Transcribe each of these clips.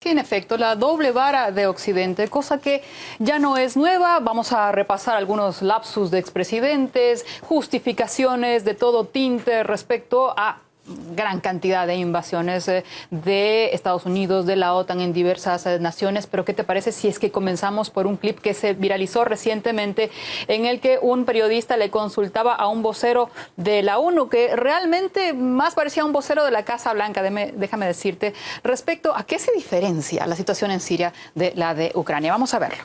Sí, en efecto, la doble vara de Occidente, cosa que ya no es nueva. Vamos a repasar algunos lapsus de expresidentes, justificaciones de todo tinte respecto a gran cantidad de invasiones de Estados Unidos, de la OTAN en diversas naciones. Pero ¿qué te parece si es que comenzamos por un clip que se viralizó recientemente en el que un periodista le consultaba a un vocero de la ONU, que realmente más parecía un vocero de la Casa Blanca, déjame decirte, respecto a qué se diferencia la situación en Siria de la de Ucrania? Vamos a verlo.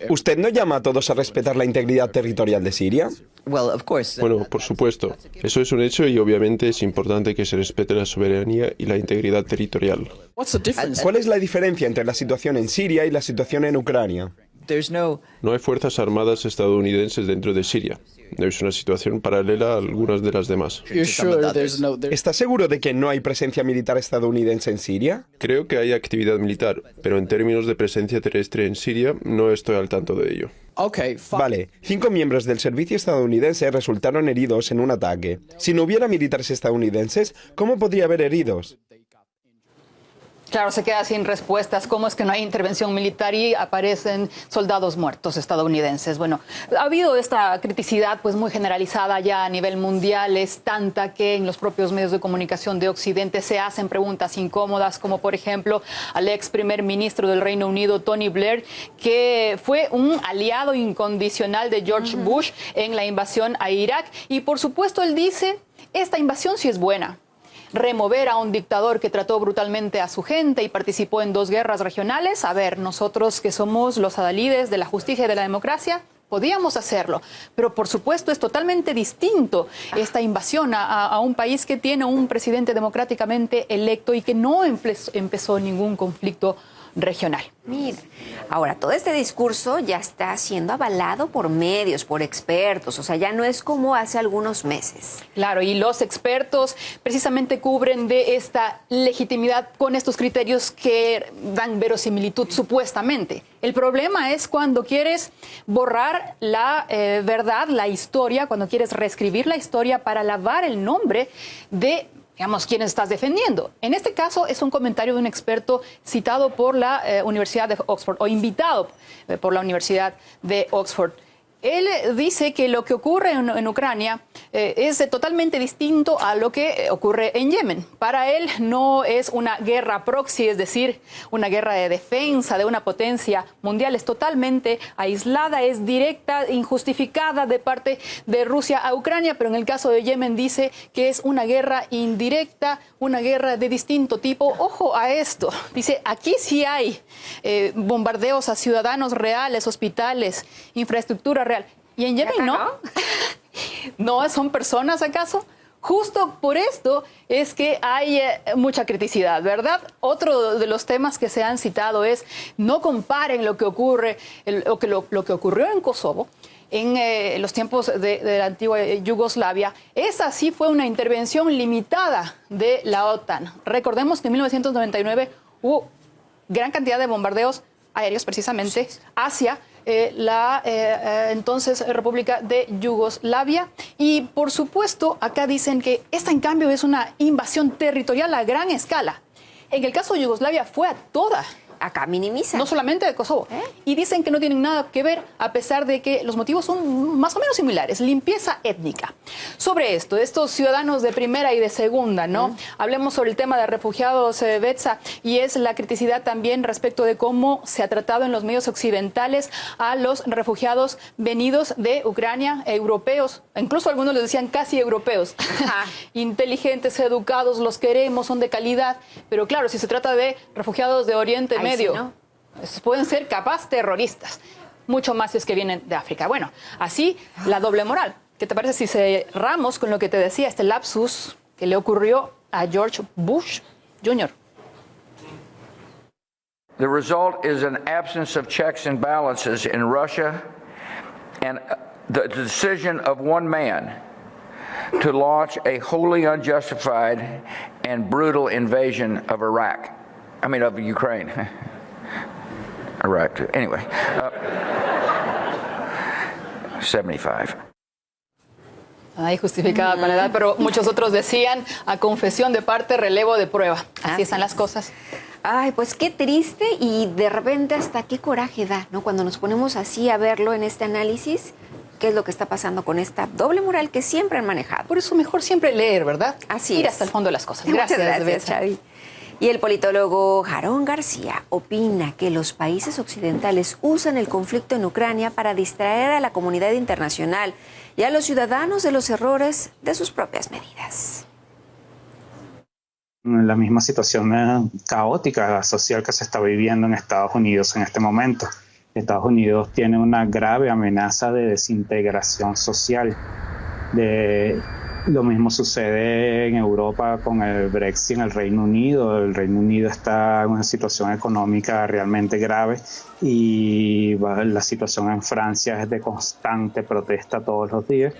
¿Usted no llama a todos a respetar la integridad territorial de Siria? Bueno, por supuesto. Eso es un hecho y obviamente es importante que se respete la soberanía y la integridad territorial. ¿Cuál es la diferencia entre la situación en Siria y la situación en Ucrania? No hay fuerzas armadas estadounidenses dentro de Siria. Es una situación paralela a algunas de las demás. ¿Está seguro de que no hay presencia militar estadounidense en Siria? Creo que hay actividad militar, pero en términos de presencia terrestre en Siria no estoy al tanto de ello. Vale, 5 miembros del servicio estadounidense resultaron heridos en un ataque. Si no hubiera militares estadounidenses, ¿cómo podría haber heridos? Claro, se queda sin respuestas. ¿Cómo es que no hay intervención militar y aparecen soldados muertos estadounidenses? Bueno, ha habido esta criticidad pues muy generalizada ya a nivel mundial. Es tanta que en los propios medios de comunicación de Occidente se hacen preguntas incómodas, como por ejemplo al ex primer ministro del Reino Unido, Tony Blair, que fue un aliado incondicional de George Bush en la invasión a Irak. Y por supuesto él dice, esta invasión sí es buena. Remover a un dictador que trató brutalmente a su gente y participó en 2 guerras regionales. A ver, nosotros que somos los adalides de la justicia y de la democracia, podíamos hacerlo. Pero por supuesto es totalmente distinto esta invasión a un país que tiene un presidente democráticamente electo y que no empezó ningún conflicto regional. Mira, ahora todo este discurso ya está siendo avalado por medios, por expertos, o sea, ya no es como hace algunos meses. Claro, y los expertos precisamente cubren de esta legitimidad con estos criterios que dan verosimilitud supuestamente. El problema es cuando quieres borrar la verdad, la historia, cuando quieres reescribir la historia para lavar el nombre de, digamos, quienes estás defendiendo. En este caso es un comentario de un experto citado por la Universidad de Oxford o invitado por la Universidad de Oxford. Él dice que lo que ocurre en Ucrania es totalmente distinto a lo que ocurre en Yemen. Para él no es una guerra proxy, es decir, una guerra de defensa de una potencia mundial. Es totalmente aislada, es directa, injustificada de parte de Rusia a Ucrania, pero en el caso de Yemen dice que es una guerra indirecta, una guerra de distinto tipo. Ojo a esto, dice, aquí sí hay bombardeos a ciudadanos reales, hospitales, infraestructura real. ¿Y en Yemen no? ¿No son personas acaso? Justo por esto es que hay mucha criticidad, ¿verdad? Otro de los temas que se han citado es no comparen lo que ocurre, lo que ocurrió en Kosovo en los tiempos de la antigua Yugoslavia. Esa sí fue una intervención limitada de la OTAN. Recordemos que en 1999 hubo gran cantidad de bombardeos aéreos precisamente hacia la entonces República de Yugoslavia. Y por supuesto, acá dicen que esta en cambio es una invasión territorial a gran escala. En el caso de Yugoslavia fue a toda. Acá minimizan. No solamente de Kosovo. Y dicen que no tienen nada que ver, a pesar de que los motivos son más o menos similares. Limpieza étnica. Sobre esto, estos ciudadanos de primera y de segunda, ¿no? Hablemos sobre el tema de refugiados, Betsa, y es la criticidad también respecto de cómo se ha tratado en los medios occidentales a los refugiados venidos de Ucrania, europeos. Incluso algunos les decían casi europeos. Inteligentes, educados, los queremos, son de calidad. Pero claro, si se trata de refugiados de Oriente Medio, sí, ¿no? Pueden ser capaz terroristas, mucho más si es que vienen de África. Bueno, así la doble moral. ¿Qué te parece si cerramos con lo que te decía, este lapsus que le ocurrió a George Bush Jr.? The result is an absence of checks and balances in Russia and the decision of one man to launch a wholly unjustified and brutal invasion of Iraq. I mean, of Ukraine. Iraq, anyway. 75. Ahí justificada con la edad, pero muchos otros decían a confesión de parte, relevo de prueba. Así están las cosas. Ay, pues qué triste y de repente hasta qué coraje da, ¿no? Cuando nos ponemos así a verlo en este análisis, qué es lo que está pasando con esta doble moral que siempre han manejado. Por eso mejor siempre leer, ¿verdad? Así Ir es. hasta el fondo de las cosas. Muchas gracias, Betsa. Xavi. Y el politólogo Jarón García opina que los países occidentales usan el conflicto en Ucrania para distraer a la comunidad internacional y a los ciudadanos de los errores de sus propias medidas. La misma situación caótica social que se está viviendo en Estados Unidos en este momento. Estados Unidos tiene una grave amenaza de desintegración social. Lo mismo sucede en Europa con el Brexit en el Reino Unido. El Reino Unido está en una situación económica realmente grave y la situación en Francia es de constante protesta todos los días.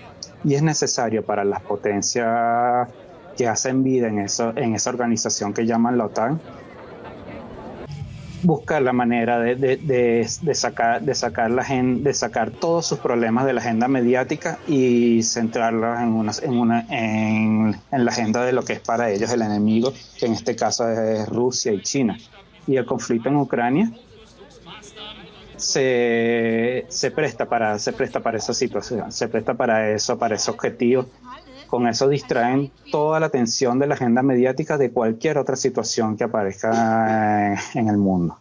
Y es necesario para las potencias que hacen vida en esa organización que llaman la OTAN, buscar la manera de sacar todos sus problemas de la agenda mediática y centrarlos en la agenda de lo que es para ellos el enemigo, que en este caso es Rusia y China. Y el conflicto en Ucrania se presta para esa situación, se presta para eso, para ese objetivo. Con eso distraen toda la atención de la agenda mediática de cualquier otra situación que aparezca en el mundo.